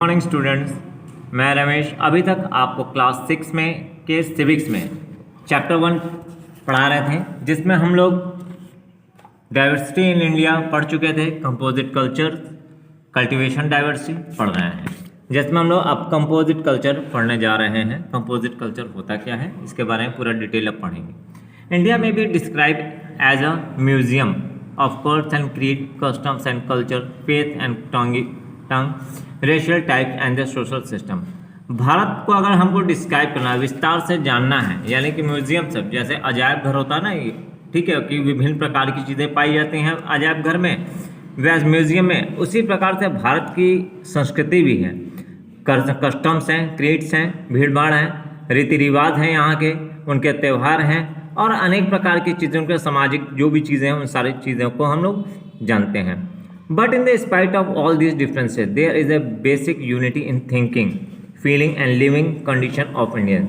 Morning students, मैं रमेश अभी तक आपको क्लास 6 में के सिविक्स में चैप्टर 1 पढ़ा रहे थे, जिसमें हम लोग डाइवर्सिटी इन इंडिया पढ़ चुके थे। कंपोजिट कल्चर, कल्टीवेशन डाइवर्सिटी पढ़ रहे हैं, जिसमें हम लोग अब कंपोजिट कल्चर पढ़ने जा रहे हैं। कंपोजिट कल्चर होता क्या है, इसके बारे में पूरा डिटेल अब पढ़ेंगे। इंडिया में भी describe as a museum of culture and creed, customs and culture, faith and tongue, racial type and the social system. Bharat को अगर हमको डिस्क्राइब करना है, विस्तार से जानना है, यानी कि म्यूजियम सब जैसे अजायब घर होता है ना, ठीक है, कि विभिन्न प्रकार की चीज़ें पाई जाती हैं अजायब घर में, वैसे म्यूजियम में उसी प्रकार से भारत की संस्कृति भी है। कस्टम्स हैं, क्रीड्स हैं, भीड़ भाड़ हैं, रीति रिवाज हैं यहाँ के, उनके त्यौहार हैं और अनेक प्रकार की चीज़ें, उनके सामाजिक जो भी चीज़ें हैं उन सारी चीज़ों को हम लोग जानते हैं। But in the spite of all these differences, there is a basic unity in thinking, feeling and living condition of Indians.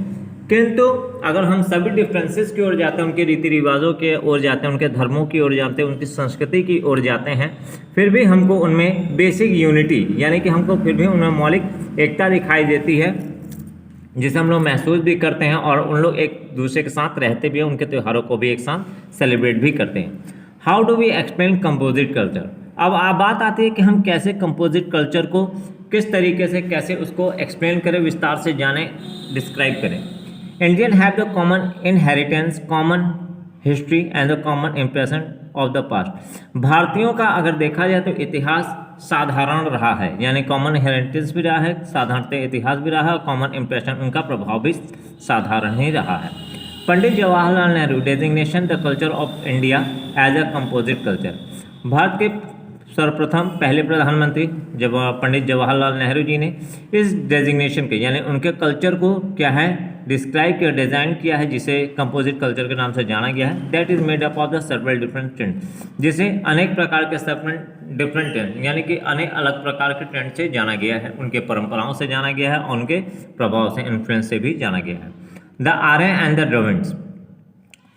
किंतु अगर हम सभी डिफरेंसेस की ओर जाते हैं, उनके रीति रिवाजों की ओर जाते हैं, उनके धर्मों की ओर जाते हैं, उनकी संस्कृति की ओर जाते हैं, फिर भी हमको उनमें बेसिक यूनिटी, यानी कि हमको फिर भी उनमें मौलिक एकता दिखाई देती है, जिसे हम लोग महसूस भी करते हैं और उन लोग एक दूसरे के साथ रहते भी हैं, उनके त्योहारों को भी एक साथ सेलिब्रेट भी करते हैं। How do we explain composite culture? अब बात आती है कि हम कैसे कंपोजिट कल्चर को किस तरीके से कैसे उसको एक्सप्लेन करें, विस्तार से जानें, डिस्क्राइब करें। Indian have the common inheritance, common history and the common impression of the past. भारतीयों का अगर देखा जाए तो इतिहास साधारण रहा है, यानी कॉमन इनहेरिटेंस भी रहा है, साधारणतः इतिहास भी रहा है और कॉमन इम्प्रेशन, उनका प्रभाव भी साधारण ही रहा है। Pandit Jawaharlal Nehru designation the culture of India as a composite culture. Bharat के सर्वप्रथम पहले प्रधानमंत्री जब पंडित जवाहरलाल नेहरू जी ने इस डेजिग्नेशन के, यानी उनके कल्चर को क्या है डिस्क्राइब किया, डिज़ाइन किया है, जिसे कंपोजिट कल्चर के नाम से जाना गया है। That is made up of the several different trend, जिसे अनेक प्रकार के डिफरेंट ट्रेंड, यानी कि अनेक अलग प्रकार के ट्रेंड से जाना गया है, उनके परंपराओं से जाना गया है और उनके प्रभाव से, इन्फ्लुएंस से भी जाना गया है। The Aryan and the Dravids,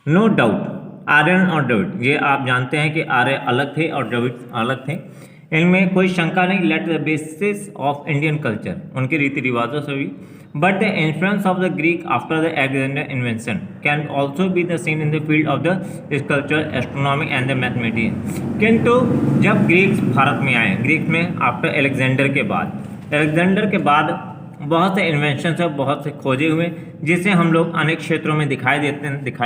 no doubt Aryan और द्रविड़, ये आप जानते हैं कि आर्य अलग थे और द्रविड़ अलग थे, इनमें कोई शंका नहीं। Let the basis of Indian culture, उनके रीति रिवाजों से भी, but the influence of the Greek after the Alexander invention can also be the seen in the field of the sculpture, astronomy and the mathematics. किंतु जब Greeks Bharat में आए, Greek में आफ्टर अलेक्जेंडर के बाद बहुत से इन्वेंशन है, बहुत से खोजे हुए, जिसे हम लोग अनेक क्षेत्रों में दिखाई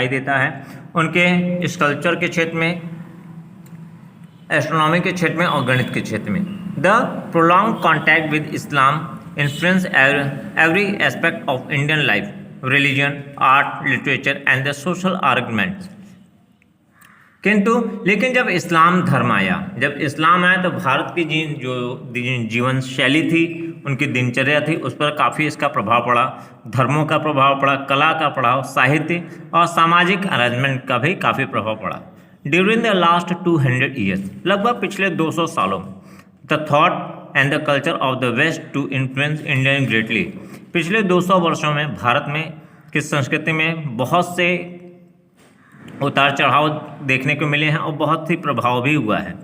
देता है। उनके स्कल्पचर के क्षेत्र में, एस्ट्रोनॉमी के क्षेत्र में और गणित के क्षेत्र में। The prolong contact with Islam influence every aspect of Indian life, religion, art, literature and the social arguments. किंतु लेकिन जब इस्लाम धर्म आया, जब इस्लाम आया तो भारत की जो जीवन शैली थी, उनकी दिनचर्या थी, उस पर काफ़ी इसका प्रभाव पड़ा, धर्मों का प्रभाव पड़ा, कला का प्रभाव, साहित्य और सामाजिक अरेंजमेंट का भी काफ़ी प्रभाव पड़ा। ड्यूरिंग द लास्ट 200 ईयर्स, लगभग पिछले 200 सालों में, the thought and the culture of the west to influence Indian greatly. पिछले 200 वर्षों में भारत में की संस्कृति में बहुत से उतार चढ़ाव देखने को मिले हैं और बहुत ही प्रभाव भी हुआ है।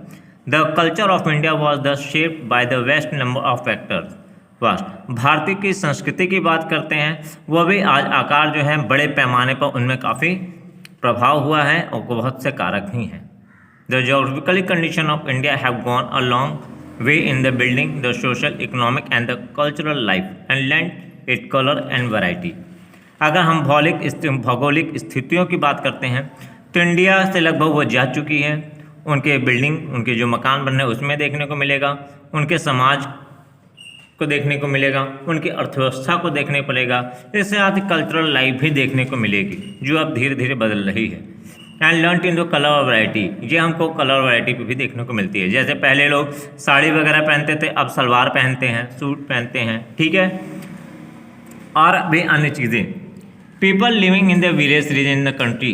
The culture of India was the shaped by the west number of factors. Vast भारतीय की संस्कृति की बात करते हैं, वह भी आज आकार जो है बड़े पैमाने पर उनमें काफ़ी प्रभाव हुआ है और बहुत से कारक ही हैं। The geographically condition of India have gone a long way in the building the social, economic and the cultural life and land it colour and variety. अगर हम भौगोलिक स्थितियों की बात करते हैं तो इंडिया से लगभग वो जा चुकी है। उनके बिल्डिंग, उनके जो मकान बनने उसमें देखने को मिलेगा, उनके समाज को देखने को मिलेगा, उनकी अर्थव्यवस्था को देखने को मिलेगा, इससे साथ ही कल्चरल लाइफ भी देखने को मिलेगी, जो अब धीरे धीरे बदल रही है। And learn in the colour variety, ये हमको कलर वैरायटी पे भी देखने को मिलती है। जैसे पहले लोग साड़ी वगैरह पहनते थे, अब सलवार पहनते हैं, सूट पहनते हैं, ठीक है, और भी अन्य चीज़ें। People living in the village region in the country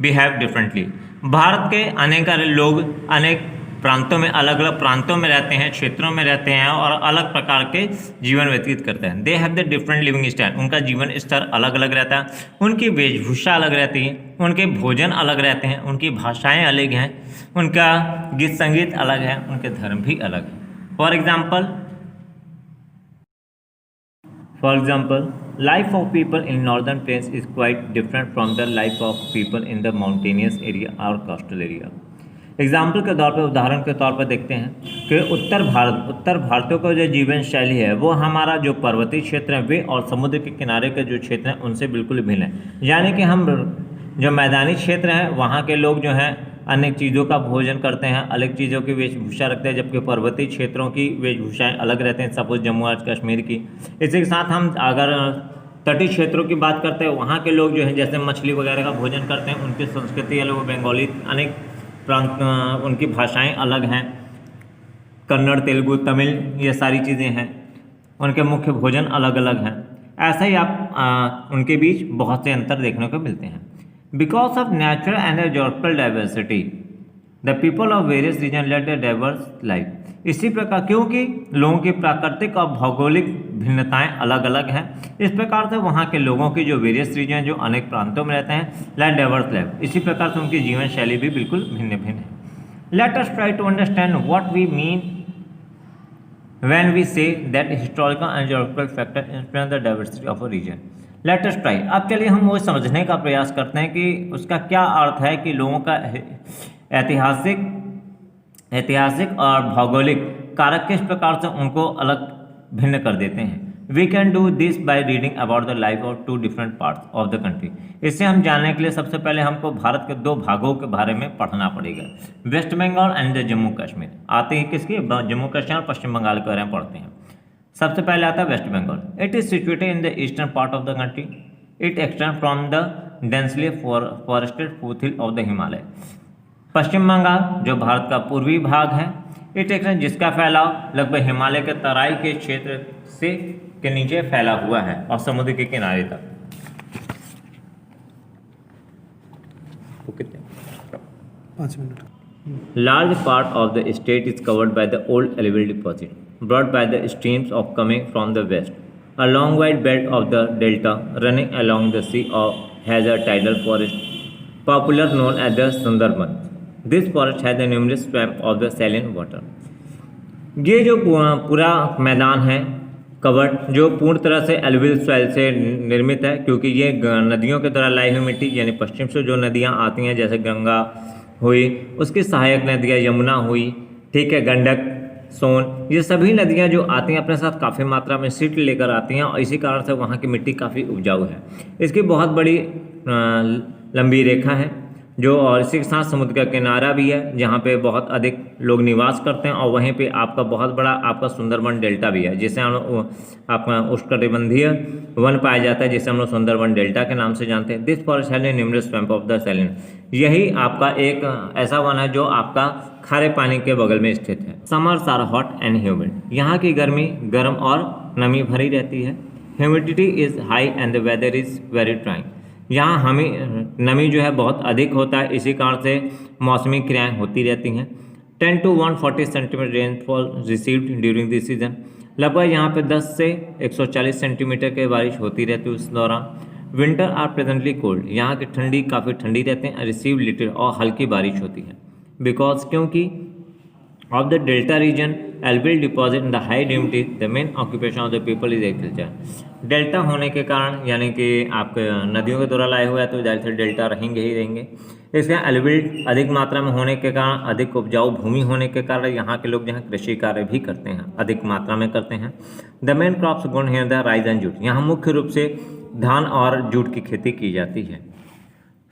behave differently. Bharat के अनेक लोग अनेक प्रांतों में, अलग अलग प्रांतों में रहते हैं, क्षेत्रों में रहते हैं और अलग प्रकार के जीवन व्यतीत करते हैं। They have the different living style, उनका जीवन स्तर अलग अलग रहता है, उनकी वेशभूषा अलग रहती है, उनके भोजन अलग रहते हैं, उनकी भाषाएं अलग हैं, उनका गीत संगीत अलग है, उनके धर्म भी अलग है। For example for example, life of people in northern plains is quite different from the life of people in the mountainous area और कोस्टल एरिया। एग्जाम्पल के तौर पर, उदाहरण के तौर पर देखते हैं कि उत्तर भारतीयों का जो जीवन शैली है वो हमारा जो पर्वतीय क्षेत्र है वे और समुद्र के किनारे के जो क्षेत्र हैं उनसे बिल्कुल भिन्न है। यानी कि हम जो मैदानी क्षेत्र हैं वहाँ के लोग जो हैं अनेक चीज़ों का भोजन करते हैं, अलग चीज़ों की वेशभूषा रखते हैं, जबकि पर्वतीय क्षेत्रों की वेशभूषाएँ अलग रहते हैं, सपोज जम्मू और कश्मीर की। इसी के साथ हम अगर तटीय क्षेत्रों की बात करते हैं, वहाँ के लोग जो हैं जैसे मछली वगैरह का भोजन करते हैं, उनकी संस्कृति अलग, बंगाली अनेक प्रांत उनकी भाषाएं अलग हैं, कन्नड़, तेलुगु, तमिल, ये सारी चीज़ें हैं, उनके मुख्य भोजन अलग अलग हैं। ऐसा ही आप उनके बीच बहुत से अंतर देखने को मिलते हैं। Because of natural and geographical diversity the people of various region led the diverse life. इसी प्रकार क्योंकि लोगों की प्राकृतिक और भौगोलिक भिन्नताएं अलग अलग हैं, इस प्रकार से वहाँ के लोगों की जो वेरियस रीजन जो अनेक प्रांतों में रहते हैं लेड डाइवर्स लाइफ, इसी प्रकार से उनकी जीवन शैली भी बिल्कुल भिन्न भिन्न है। Let us try to understand what we mean when we say that historical and geographical factor influence the diversity of a region. Let us try. अब चलिए हम वो समझने का प्रयास करते हैं कि उसका क्या अर्थ है कि लोगों का ऐतिहासिक और भौगोलिक कारक किस प्रकार से उनको अलग भिन्न कर देते हैं। We can do this by reading about the life of two different parts of the country. इससे हम जानने के लिए सबसे पहले हमको भारत के दो भागों के बारे में पढ़ना पड़ेगा, वेस्ट बंगाल एंड जम्मू कश्मीर। आते हैं किसके, जम्मू कश्मीर और पश्चिम बंगाल के बारे में पढ़ते हैं। सबसे पहले आता है waste Bengal. It is situated in the eastern part of the country. It extend from the densely forested foothill of the Himalaya. Paschim Bengal जो भारत का पूर्वी भाग है, इट एक्सटेंड जिसका फैलाव लगभग हिमालय के तराई के क्षेत्र से के नीचे फैला हुआ है और समुद्र के किनारे तक। पाँच minute. Large part of the state is covered by the old alluvial deposit, brought by the streams of coming from the west. A long wide belt of the delta running along the sea has a tidal forest, popular known as the Sundarban. This forest has a numerous swamp of the saline water. ये जो पूरा मैदान है covered, जो पूर्ण तरह से alluvial soil से निर्मित है, क्योंकि ये नदियों के द्वारा लाई हुई मिट्टी, यानी पश्चिम से जो नदियाँ आती हैं जैसे गंगा हुई, उसकी सहायक नदियाँ यमुना हुई, ठीक है, गंडक, सोन, ये सभी नदियाँ जो आती हैं अपने साथ काफ़ी मात्रा में सीट लेकर आती हैं और इसी कारण से वहाँ की मिट्टी काफ़ी उपजाऊ है। इसकी बहुत बड़ी लंबी रेखा है जो, और इसी के साथ समुद्र का किनारा भी है जहाँ पे बहुत अधिक लोग निवास करते हैं, और वहीं पे आपका बहुत बड़ा आपका सुंदरबन डेल्टा भी है, जिसे हम लोग आपका उष्णकटिबंधीय वन पाया जाता है, जिसे हम लोग सुंदरबन डेल्टा के नाम से जानते हैं। This forest has numerous swamp of the saline. यही आपका एक ऐसा वन है जो आपका खारे पानी के बगल में स्थित है। Summers are hot and humid. यहाँ की गर्मी गर्म और नमी भरी रहती है। Humidity is high and the weather is very dry. यहाँ हमें नमी जो है बहुत अधिक होता है, इसी कारण से मौसमी क्रियाएँ होती रहती हैं। 10 to 140 centimetre rainfall received during this season. लगभग यहाँ पे 10 से 140 सेंटीमीटर की बारिश होती रहती है उस दौरान। Winter are presently cold. यहाँ की ठंडी काफ़ी ठंडी रहती है। रिसीव लिटिल और हल्की बारिश होती है। बिकॉज क्योंकि of the delta region alluvial deposit in the high humidity the main occupation of the people is agriculture. Delta होने के कारण, यानी कि आपके नदियों के द्वारा लाए हुए है तो ज़्यादातर डेल्टा रहेंगे ही रहेंगे। इसके एल्वियल अधिक मात्रा में होने के कारण, अधिक उपजाऊ भूमि होने के कारण यहाँ के लोग यहाँ कृषि कार्य भी करते हैं, अधिक मात्रा में करते हैं। The main crops grown here the rice and jute. यहाँ मुख्य रूप से धान और जूट की खेती की जाती है।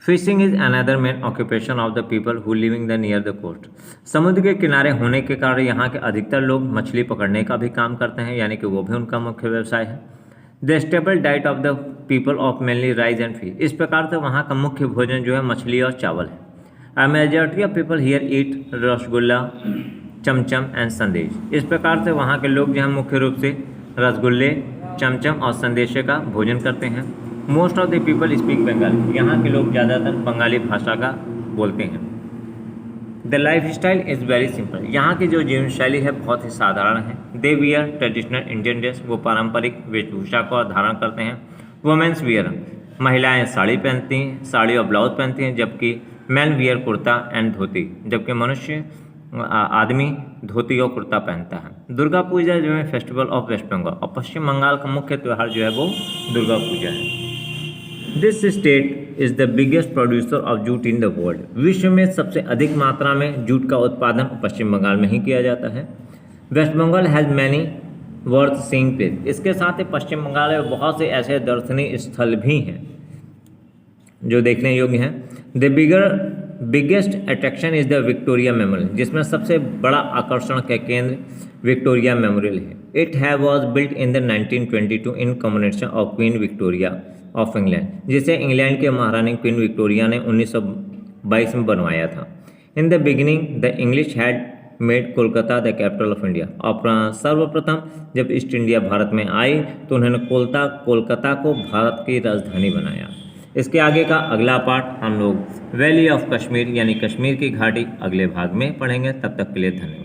Fishing is another main occupation of the people who living the near the coast. समुद्र के किनारे होने के कारण यहाँ के अधिकतर लोग मछली पकड़ने का भी काम करते हैं, यानी कि वो भी उनका मुख्य व्यवसाय है। The stable diet of the people of mainly rice and feed. इस प्रकार से वहाँ का मुख्य भोजन जो है मछली और चावल है। A majority of people here eat rasgulla, chamcham and संदेश। इस प्रकार से वहाँ के लोग जो है मुख्य रूप से रसगुल्ले, चमचम और संदेशे का भोजन करते हैं। Most of the people speak Bengali. यहाँ के लोग ज़्यादातर बंगाली भाषा का बोलते हैं। The life style is very simple. यहाँ की जो जीवन शैली है बहुत ही साधारण है। They wear traditional Indian dress. वो पारंपरिक वेशभूषा को धारण करते हैं। वुमेन्स वियर, महिलाएं साड़ी पहनती हैं, साड़ी और ब्लाउज पहनती हैं, जबकि मैन वियर कुर्ता एंड धोती। जबकि मनुष्य आदमी धोती और कुर्ता पहनता है। दुर्गा पूजा जो है फेस्टिवल ऑफ वेस्ट बंगाल, और पश्चिम बंगाल का मुख्य त्यौहार जो है वो दुर्गा पूजा है। This state is the biggest producer of jute in the world. विश्व में सबसे अधिक मात्रा में जूट का उत्पादन पश्चिम बंगाल में ही किया जाता है। Waste Bengal has many worth seeing place. इसके साथ ही पश्चिम बंगाल में बहुत से ऐसे दर्शनीय स्थल भी हैं जो देखने योग्य हैं। The biggest attraction is the Victoria memorial, जिसमें सबसे बड़ा आकर्षण का केंद्र विक्टोरिया मेमोरियल है। It have was built in the 1922 in commemoration of queen Victoria of England, जिसे इंग्लैंड के महारानी क्वीन विक्टोरिया ने 1922 में बनवाया था। In the beginning the English had made Kolkata the capital of India. और सर्वप्रथम जब ईस्ट इंडिया भारत में आई तो उन्होंने कोलकाता को भारत की राजधानी बनाया। इसके आगे का अगला पार्ट हम लोग वैली ऑफ कश्मीर यानी कश्मीर की घाटी अगले भाग में पढ़ेंगे। तब तक के लिए धन्यवाद।